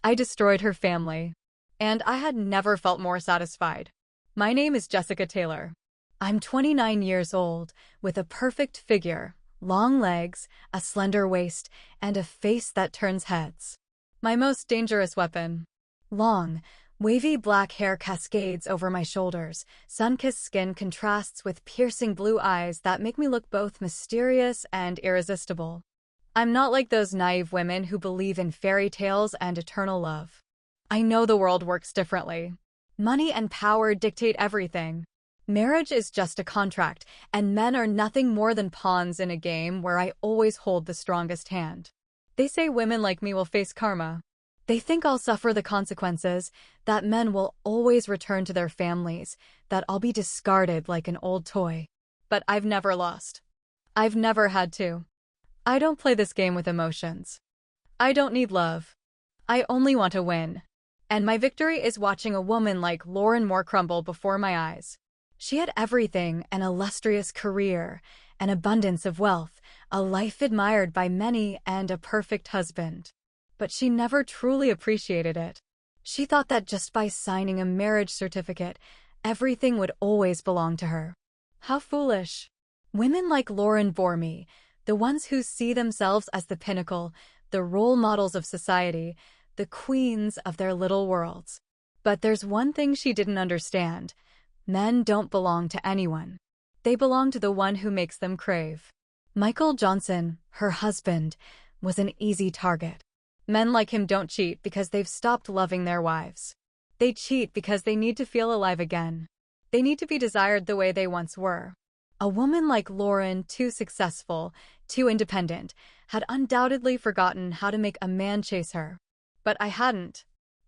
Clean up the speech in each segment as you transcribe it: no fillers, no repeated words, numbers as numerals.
I destroyed her family. And I had never felt more satisfied. My name is Jessica Taylor. I'm 29 years old, with a perfect figure, long legs, a slender waist, and a face that turns heads. My most dangerous weapon. Long, wavy black hair cascades over my shoulders. Sun-kissed skin contrasts with piercing blue eyes that make me look both mysterious and irresistible. I'm not like those naive women who believe in fairy tales and eternal love. I know the world works differently. Money and power dictate everything. Marriage is just a contract, and men are nothing more than pawns in a game where I always hold the strongest hand. They say women like me will face karma. They think I'll suffer the consequences, that men will always return to their families, that I'll be discarded like an old toy. But I've never lost. I've never had to. I don't play this game with emotions. I don't need love. I only want to win. And my victory is watching a woman like Lauren Moore crumble before my eyes. She had everything: an illustrious career, an abundance of wealth, a life admired by many, and a perfect husband. But she never truly appreciated it. She thought that just by signing a marriage certificate, everything would always belong to her. How foolish. Women like Lauren bore me, the ones who see themselves as the pinnacle, the role models of society, the queens of their little worlds. But there's one thing she didn't understand. Men don't belong to anyone. They belong to the one who makes them crave. Michael Johnson, her husband, was an easy target. Men like him don't cheat because they've stopped loving their wives. They cheat because they need to feel alive again. They need to be desired the way they once were. A woman like Lauren, too successful, too independent, had undoubtedly forgotten how to make a man chase her. But I hadn't.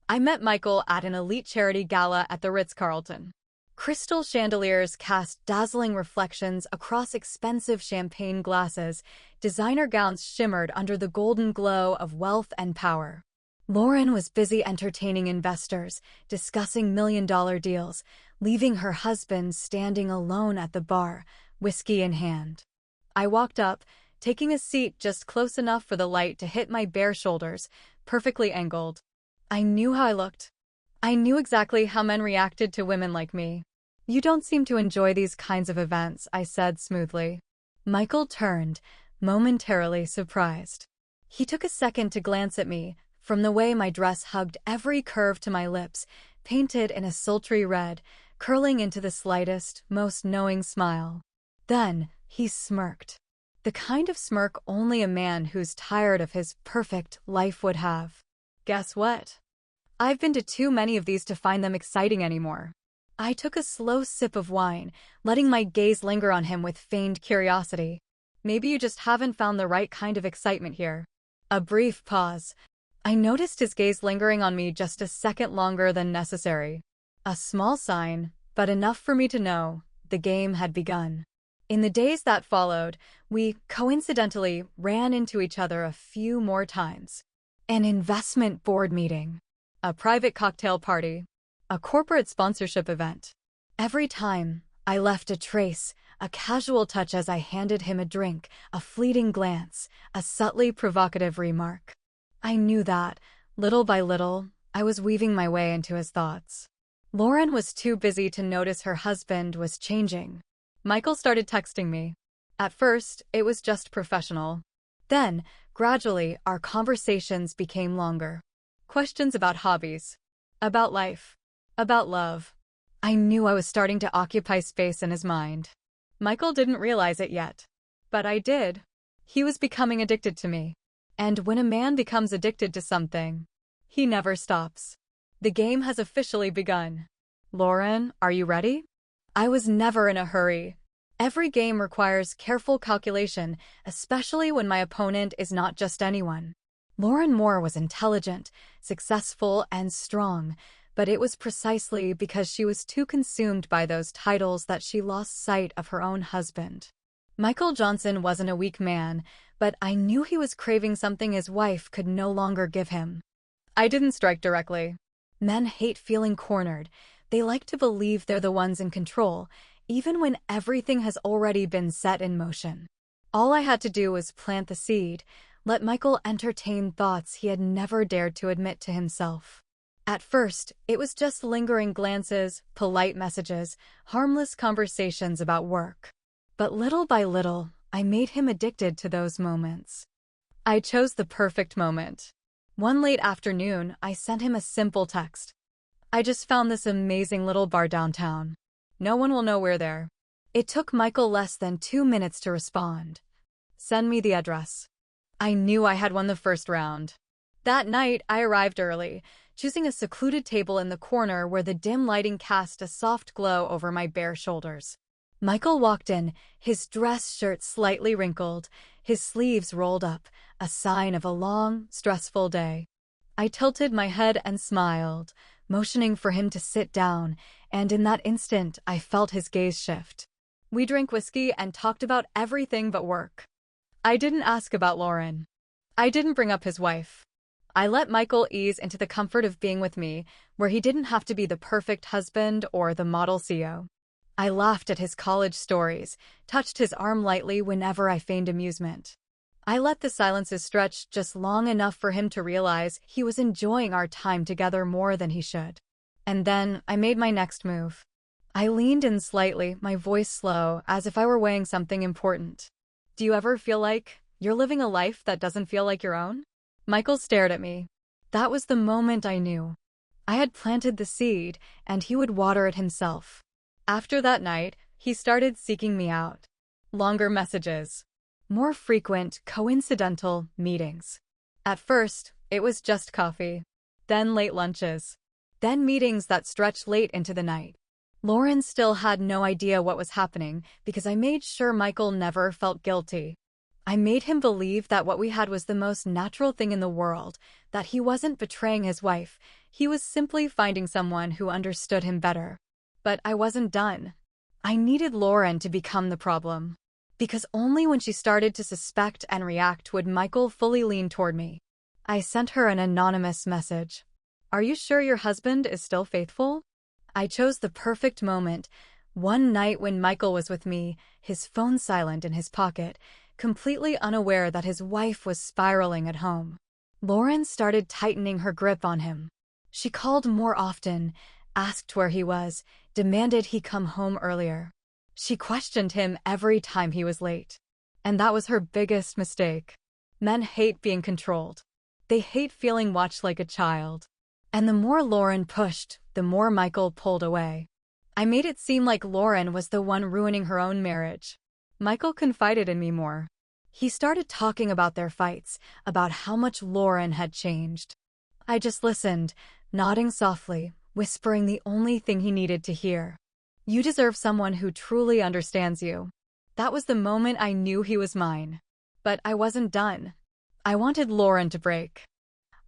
I met Michael at an elite charity gala at the Ritz-Carlton. Crystal chandeliers cast dazzling reflections across expensive champagne glasses. Designer gowns shimmered under the golden glow of wealth and power. Lauren was busy entertaining investors, discussing million-dollar deals, leaving her husband standing alone at the bar, whiskey in hand. I walked up, taking a seat just close enough for the light to hit my bare shoulders, perfectly angled. I knew how I looked. I knew exactly how men reacted to women like me. "You don't seem to enjoy these kinds of events," I said smoothly. Michael turned, momentarily surprised. He took a second to glance at me, from the way my dress hugged every curve to my lips, painted in a sultry red, curling into the slightest, most knowing smile. Then he smirked. The kind of smirk only a man who's tired of his perfect life would have. Guess what? I've been to too many of these to find them exciting anymore. I took a slow sip of wine, letting my gaze linger on him with feigned curiosity. Maybe you just haven't found the right kind of excitement here. A brief pause. I noticed his gaze lingering on me just a second longer than necessary. A small sign, but enough for me to know the game had begun. In the days that followed, we, coincidentally, ran into each other a few more times. An investment board meeting. A private cocktail party. A corporate sponsorship event. Every time, I left a trace, a casual touch as I handed him a drink, a fleeting glance, a subtly provocative remark. I knew that, little by little, I was weaving my way into his thoughts. Lauren was too busy to notice her husband was changing. Michael started texting me. At first, it was just professional. Then, gradually, our conversations became longer. Questions about hobbies. About life. About love. I knew I was starting to occupy space in his mind. Michael didn't realize it yet. But I did. He was becoming addicted to me. And when a man becomes addicted to something, he never stops. The game has officially begun. Lauren, are you ready? I was never in a hurry. Every game requires careful calculation, especially when my opponent is not just anyone. Lauren Moore was intelligent, successful, and strong, but it was precisely because she was too consumed by those titles that she lost sight of her own husband. Michael Johnson wasn't a weak man, but I knew he was craving something his wife could no longer give him. I didn't strike directly. Men hate feeling cornered. They like to believe they're the ones in control, even when everything has already been set in motion. All I had to do was plant the seed, Let Michael entertain thoughts he had never dared to admit to himself. At first, it was just lingering glances, polite messages, harmless conversations about work. But little by little, I made him addicted to those moments. I chose the perfect moment. One late afternoon, I sent him a simple text. I just found this amazing little bar downtown. No one will know we're there. It took Michael less than 2 minutes to respond. Send me the address. I knew I had won the first round. That night, I arrived early, choosing a secluded table in the corner where the dim lighting cast a soft glow over my bare shoulders. Michael walked in, his dress shirt slightly wrinkled, his sleeves rolled up, a sign of a long, stressful day. I tilted my head and smiled, motioning for him to sit down, and in that instant, I felt his gaze shift. We drank whiskey and talked about everything but work. I didn't ask about Lauren. I didn't bring up his wife. I let Michael ease into the comfort of being with me, where he didn't have to be the perfect husband or the model CEO. I laughed at his college stories, touched his arm lightly whenever I feigned amusement. I let the silences stretch just long enough for him to realize he was enjoying our time together more than he should. And then I made my next move. I leaned in slightly, my voice slow, as if I were weighing something important. Do you ever feel like you're living a life that doesn't feel like your own? Michael stared at me. That was the moment I knew. I had planted the seed, and he would water it himself. After that night, he started seeking me out. Longer messages. More frequent, coincidental meetings. At first, it was just coffee. Then late lunches. Then meetings that stretched late into the night. Lauren still had no idea what was happening because I made sure Michael never felt guilty. I made him believe that what we had was the most natural thing in the world, that he wasn't betraying his wife, he was simply finding someone who understood him better. But I wasn't done. I needed Lauren to become the problem. Because only when she started to suspect and react would Michael fully lean toward me. I sent her an anonymous message. Are you sure your husband is still faithful? I chose the perfect moment. One night when Michael was with me, his phone silent in his pocket, completely unaware that his wife was spiraling at home. Lauren started tightening her grip on him. She called more often, asked where he was, demanded he come home earlier. She questioned him every time he was late. And that was her biggest mistake. Men hate being controlled. They hate feeling watched like a child. And the more Lauren pushed, the more Michael pulled away. I made it seem like Lauren was the one ruining her own marriage. Michael confided in me more. He started talking about their fights, about how much Lauren had changed. I just listened, nodding softly, whispering the only thing he needed to hear. You deserve someone who truly understands you. That was the moment I knew he was mine. But I wasn't done. I wanted Lauren to break.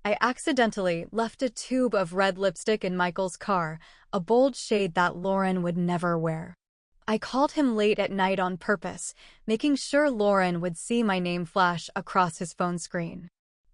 I accidentally left a tube of red lipstick in Michael's car, a bold shade that Lauren would never wear. I called him late at night on purpose, making sure Lauren would see my name flash across his phone screen.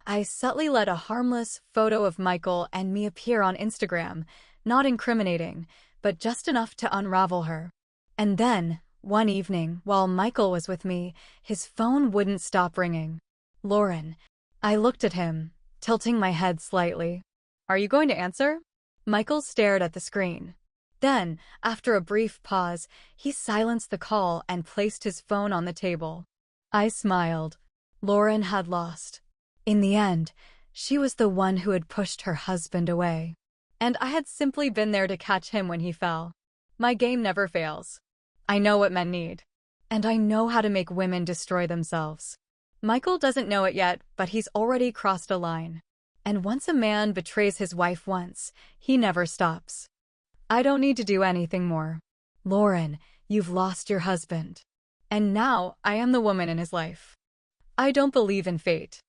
I subtly let a harmless photo of Michael and me appear on Instagram, not incriminating, but just enough to unravel her. And then, one evening, while Michael was with me, his phone wouldn't stop ringing. Lauren. I looked at him, tilting my head slightly. Are you going to answer? Michael stared at the screen. Then, after a brief pause, he silenced the call and placed his phone on the table. I smiled. Lauren had lost. In the end, she was the one who had pushed her husband away. And I had simply been there to catch him when he fell. My game never fails. I know what men need. And I know how to make women destroy themselves. Michael doesn't know it yet, but he's already crossed a line. And once a man betrays his wife once, he never stops. I don't need to do anything more. Lauren, you've lost your husband. And now I am the woman in his life. I don't believe in fate.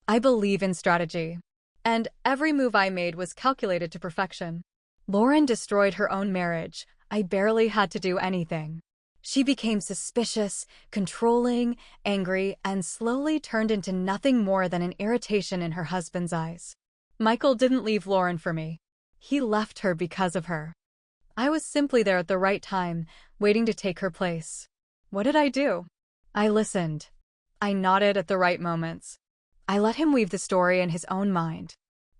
I believe in strategy. And every move I made was calculated to perfection. Lauren destroyed her own marriage. I barely had to do anything. She became suspicious, controlling, angry, and slowly turned into nothing more than an irritation in her husband's eyes. Michael didn't leave Lauren for me. He left her because of her. I was simply there at the right time, waiting to take her place. What did I do? I listened. I nodded at the right moments. I let him weave the story in his own mind.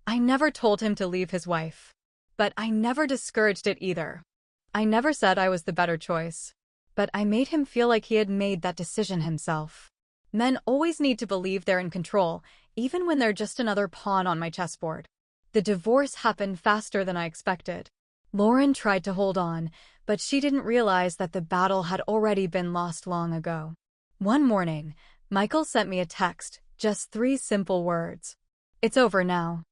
I never told him to leave his wife. But I never discouraged it either. I never said I was the better choice. But I made him feel like he had made that decision himself. Men always need to believe they're in control, even when they're just another pawn on my chessboard. The divorce happened faster than I expected. Lauren tried to hold on, but she didn't realize that the battle had already been lost long ago. One morning, Michael sent me a text, just 3 simple words. "It's over now."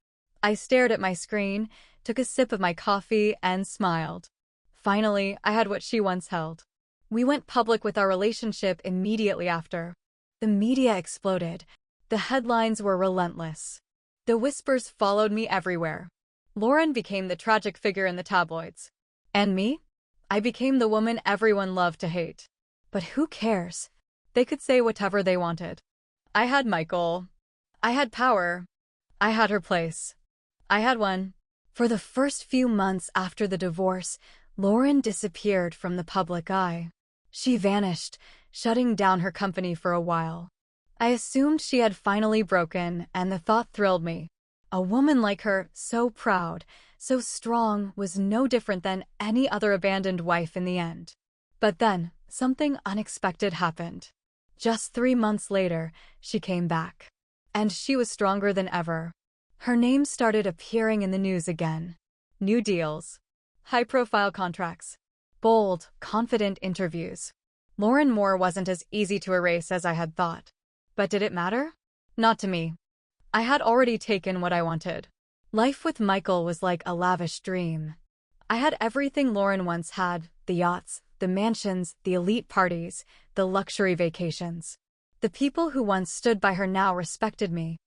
I stared at my screen, took a sip of my coffee, and smiled. Finally, I had what she once held. We went public with our relationship immediately after. The media exploded. The headlines were relentless. The whispers followed me everywhere. Lauren became the tragic figure in the tabloids. And me? I became the woman everyone loved to hate. But who cares? They could say whatever they wanted. I had Michael. I had power. I had her place. I had one. For the first few months after the divorce, Lauren disappeared from the public eye. She vanished, shutting down her company for a while. I assumed she had finally broken, and the thought thrilled me. A woman like her, so proud, so strong, was no different than any other abandoned wife in the end. But then, something unexpected happened. Just 3 months later, she came back. And she was stronger than ever. Her name started appearing in the news again. New deals. High-profile contracts. Bold, confident interviews. Lauren Moore wasn't as easy to erase as I had thought. But did it matter? Not to me. I had already taken what I wanted. Life with Michael was like a lavish dream. I had everything Lauren once had: the yachts, the mansions, the elite parties, the luxury vacations. The people who once stood by her now respected me.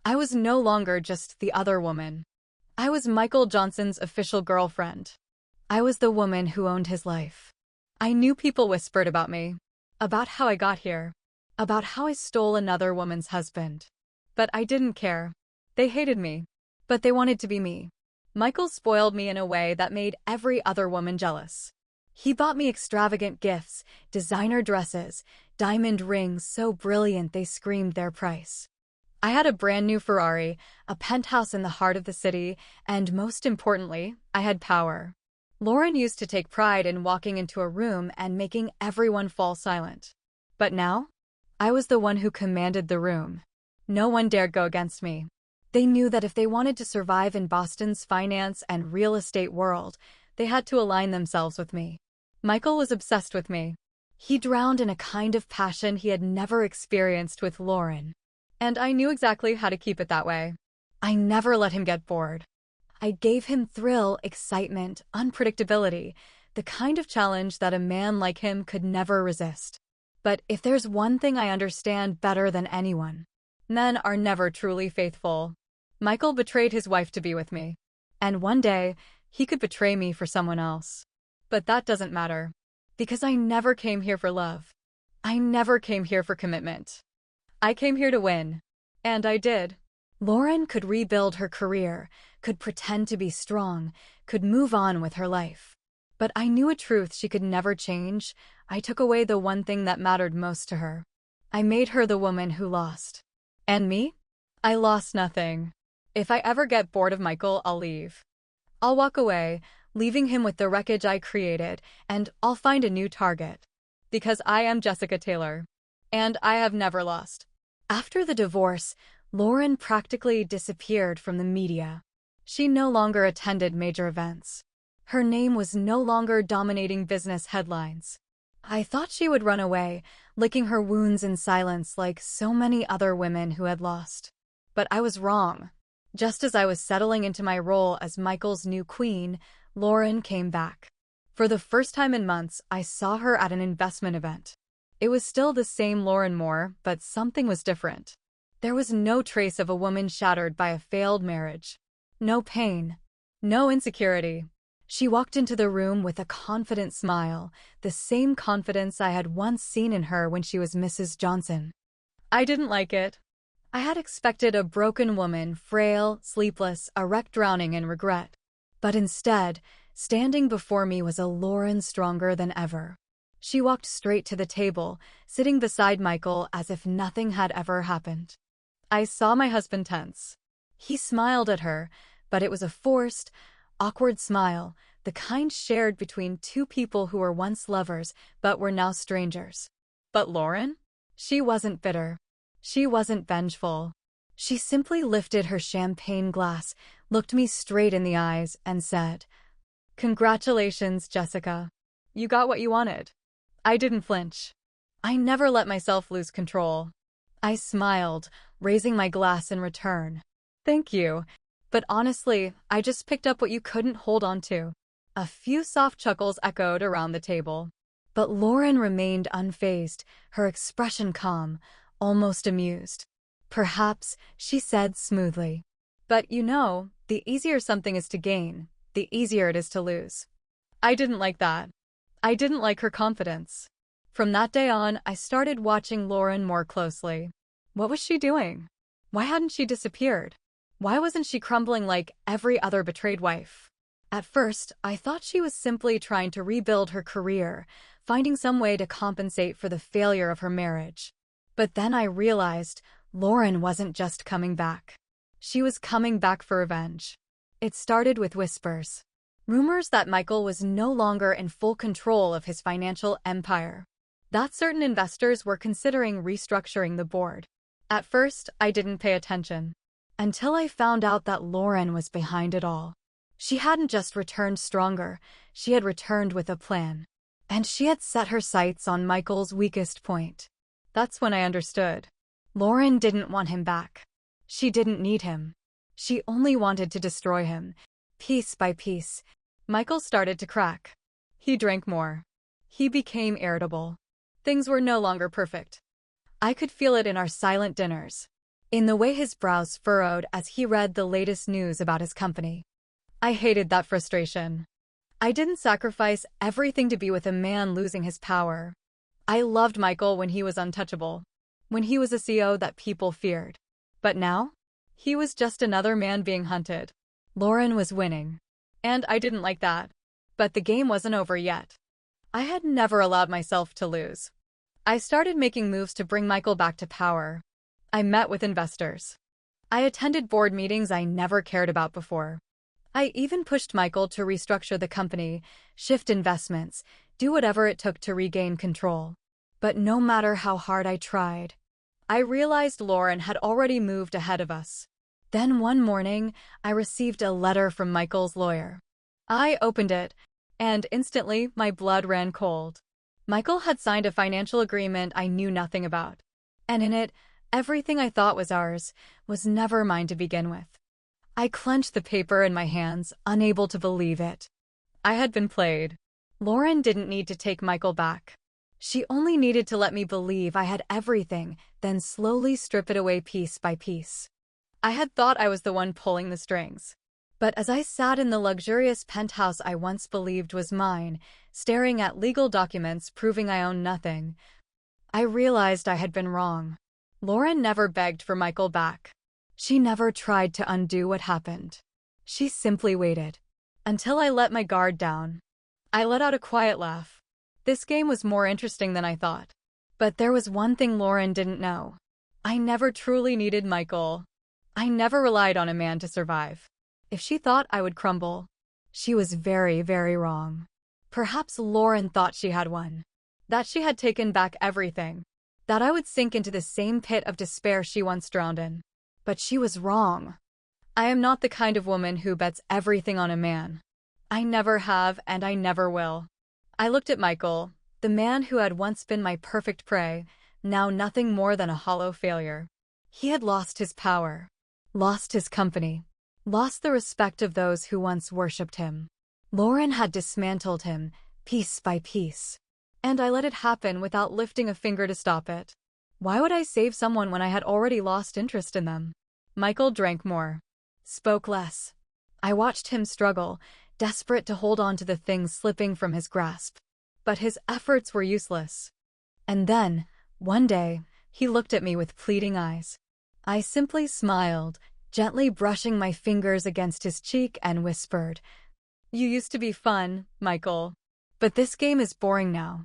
I was no longer just the other woman. I was Michael Johnson's official girlfriend. I was the woman who owned his life. I knew people whispered about me, about how I got here, about how I stole another woman's husband. But I didn't care. They hated me, but they wanted to be me. Michael spoiled me in a way that made every other woman jealous. He bought me extravagant gifts, designer dresses, diamond rings so brilliant they screamed their price. I had a brand new Ferrari, a penthouse in the heart of the city, and most importantly, I had power. Lauren used to take pride in walking into a room and making everyone fall silent. But now, I was the one who commanded the room. No one dared go against me. They knew that if they wanted to survive in Boston's finance and real estate world, they had to align themselves with me. Michael was obsessed with me. He drowned in a kind of passion he had never experienced with Lauren. And I knew exactly how to keep it that way. I never let him get bored. I gave him thrill, excitement, unpredictability, the kind of challenge that a man like him could never resist. But if there's one thing I understand better than anyone, men are never truly faithful. Michael betrayed his wife to be with me. And one day, he could betray me for someone else. But that doesn't matter. Because I never came here for love. I never came here for commitment. I came here to win. And I did. Lauren could rebuild her career, could pretend to be strong, could move on with her life. But I knew a truth she could never change. I took away the one thing that mattered most to her. I made her the woman who lost. And me? I lost nothing. If I ever get bored of Michael, I'll leave. I'll walk away, leaving him with the wreckage I created, and I'll find a new target. Because I am Jessica Taylor. And I have never lost. After the divorce, Lauren practically disappeared from the media. She no longer attended major events. Her name was no longer dominating business headlines. I thought she would run away, licking her wounds in silence like so many other women who had lost. But I was wrong. Just as I was settling into my role as Michael's new queen, Lauren came back. For the first time in months, I saw her at an investment event. It was still the same Lauren Moore, but something was different. There was no trace of a woman shattered by a failed marriage. No pain. No insecurity. She walked into the room with a confident smile, the same confidence I had once seen in her when she was Mrs. Johnson. I didn't like it. I had expected a broken woman, frail, sleepless, a wreck drowning in regret. But instead, standing before me was a Lauren stronger than ever. She walked straight to the table, sitting beside Michael as if nothing had ever happened. I saw my husband tense. He smiled at her, but it was a forced, awkward smile, the kind shared between two people who were once lovers but were now strangers. But Lauren? She wasn't bitter. She wasn't vengeful. She simply lifted her champagne glass, looked me straight in the eyes, and said, "Congratulations, Jessica. You got what you wanted." I didn't flinch. I never let myself lose control. I smiled, raising my glass in return. "Thank you. But honestly, I just picked up what you couldn't hold on to." A few soft chuckles echoed around the table. But Lauren remained unfazed, her expression calm, almost amused. "Perhaps," she said smoothly. "But you know, the easier something is to gain, the easier it is to lose." I didn't like that. I didn't like her confidence. From that day on, I started watching Lauren more closely. What was she doing? Why hadn't she disappeared? Why wasn't she crumbling like every other betrayed wife? At first, I thought she was simply trying to rebuild her career, finding some way to compensate for the failure of her marriage. But then I realized Lauren wasn't just coming back. She was coming back for revenge. It started with whispers. Rumors that Michael was no longer in full control of his financial empire. That certain investors were considering restructuring the board. At first, I didn't pay attention. Until I found out that Lauren was behind it all. She hadn't just returned stronger, she had returned with a plan. And she had set her sights on Michael's weakest point. That's when I understood. Lauren didn't want him back. She didn't need him. She only wanted to destroy him. Piece by piece, Michael started to crack. He drank more. He became irritable. Things were no longer perfect. I could feel it in our silent dinners, in the way his brows furrowed as he read the latest news about his company. I hated that frustration. I didn't sacrifice everything to be with a man losing his power. I loved Michael when he was untouchable, when he was a CEO that people feared. But now? He was just another man being hunted. Lauren was winning. And I didn't like that. But the game wasn't over yet. I had never allowed myself to lose. I started making moves to bring Michael back to power. I met with investors. I attended board meetings I never cared about before. I even pushed Michael to restructure the company, shift investments, do whatever it took to regain control. But no matter how hard I tried, I realized Lauren had already moved ahead of us. Then one morning, I received a letter from Michael's lawyer. I opened it, and instantly my blood ran cold. Michael had signed a financial agreement I knew nothing about. And in it, everything I thought was ours was never mine to begin with. I clenched the paper in my hands, unable to believe it. I had been played. Lauren didn't need to take Michael back. She only needed to let me believe I had everything, then slowly strip it away piece by piece. I had thought I was the one pulling the strings. But as I sat in the luxurious penthouse I once believed was mine, staring at legal documents proving I owned nothing, I realized I had been wrong. Lauren never begged for Michael back. She never tried to undo what happened. She simply waited. Until I let my guard down. I let out a quiet laugh. This game was more interesting than I thought. But there was one thing Lauren didn't know. I never truly needed Michael. I never relied on a man to survive. If she thought I would crumble, she was very, very wrong. Perhaps Lauren thought she had won. That she had taken back everything. That I would sink into the same pit of despair she once drowned in. But she was wrong. I am not the kind of woman who bets everything on a man. I never have and I never will. I looked at Michael, the man who had once been my perfect prey, now nothing more than a hollow failure. He had lost his power, lost his company, lost the respect of those who once worshipped him. Lauren had dismantled him, piece by piece. And I let it happen without lifting a finger to stop it. Why would I save someone when I had already lost interest in them? Michael drank more, spoke less. I watched him struggle, desperate to hold on to the things slipping from his grasp. But his efforts were useless. And then, one day, he looked at me with pleading eyes. I simply smiled, gently brushing my fingers against his cheek and whispered, "You used to be fun, Michael. But this game is boring now."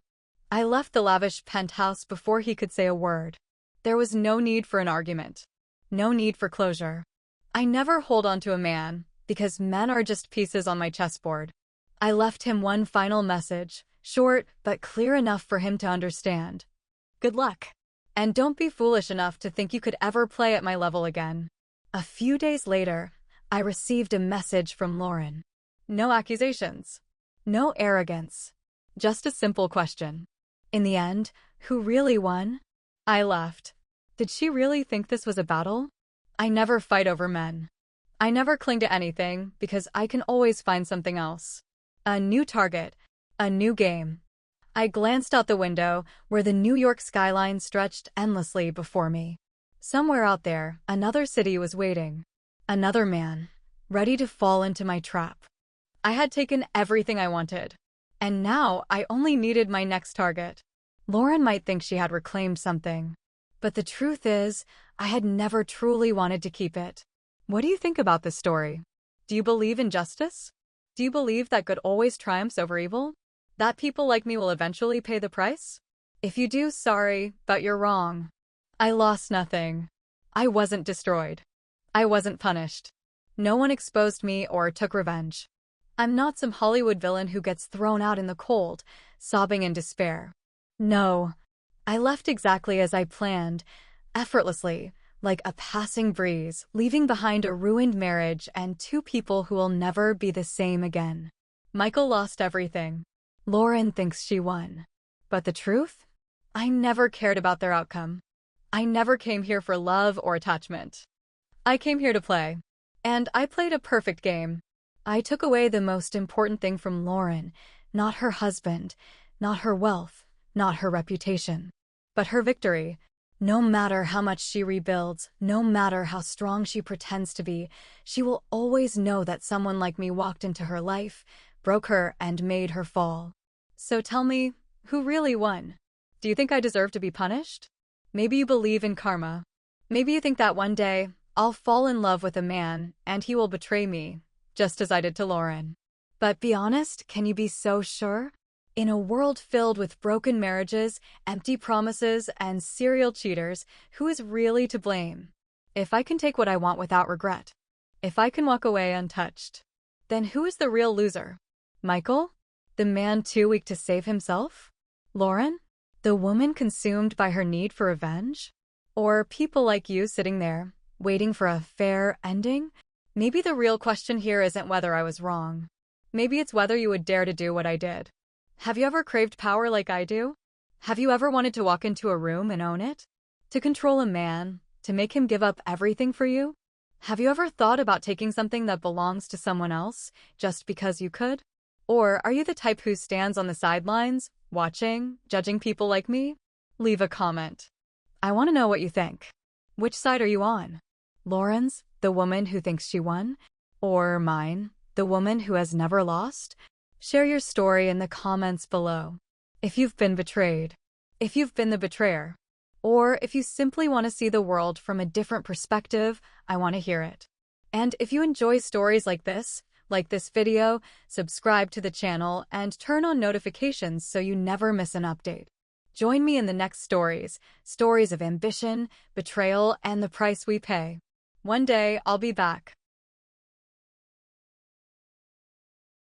I left the lavish penthouse before he could say a word. There was no need for an argument. No need for closure. I never hold on to a man, because men are just pieces on my chessboard. I left him one final message, short but clear enough for him to understand. Good luck. And don't be foolish enough to think you could ever play at my level again. A few days later, I received a message from Lauren. No accusations. No arrogance. Just a simple question. In the end, who really won? I laughed. Did she really think this was a battle? I never fight over men. I never cling to anything because I can always find something else. A new target. A new game. I glanced out the window where the New York skyline stretched endlessly before me. Somewhere out there, another city was waiting. Another man, ready to fall into my trap. I had taken everything I wanted. And now I only needed my next target. Lauren might think she had reclaimed something. But the truth is, I had never truly wanted to keep it. What do you think about this story? Do you believe in justice? Do you believe that good always triumphs over evil? That people like me will eventually pay the price? If you do, sorry, but you're wrong. I lost nothing. I wasn't destroyed. I wasn't punished. No one exposed me or took revenge. I'm not some Hollywood villain who gets thrown out in the cold, sobbing in despair. No. I left exactly as I planned, effortlessly, like a passing breeze, leaving behind a ruined marriage and two people who will never be the same again. Michael lost everything. Lauren thinks she won. But the truth? I never cared about their outcome. I never came here for love or attachment. I came here to play. And I played a perfect game. I took away the most important thing from Lauren, not her husband, not her wealth, not her reputation, but her victory. No matter how much she rebuilds, no matter how strong she pretends to be, she will always know that someone like me walked into her life, broke her, and made her fall. So tell me, who really won? Do you think I deserve to be punished? Maybe you believe in karma. Maybe you think that one day, I'll fall in love with a man, and he will betray me, just as I did to Lauren. But be honest, can you be so sure? In a world filled with broken marriages, empty promises, and serial cheaters, who is really to blame? If I can take what I want without regret, if I can walk away untouched, then who is the real loser? Michael? The man too weak to save himself? Lauren? The woman consumed by her need for revenge? Or people like you sitting there, waiting for a fair ending? Maybe the real question here isn't whether I was wrong. Maybe it's whether you would dare to do what I did. Have you ever craved power like I do? Have you ever wanted to walk into a room and own it? To control a man? To make him give up everything for you? Have you ever thought about taking something that belongs to someone else, just because you could? Or are you the type who stands on the sidelines, watching, judging people like me? Leave a comment. I want to know what you think. Which side are you on? Lauren's, the woman who thinks she won? Or mine, the woman who has never lost? Share your story in the comments below. If you've been betrayed, if you've been the betrayer, or if you simply want to see the world from a different perspective, I want to hear it. And if you enjoy stories like this video, subscribe to the channel and turn on notifications so you never miss an update. Join me in the next stories of ambition, betrayal, and the price we pay. One day, I'll be back.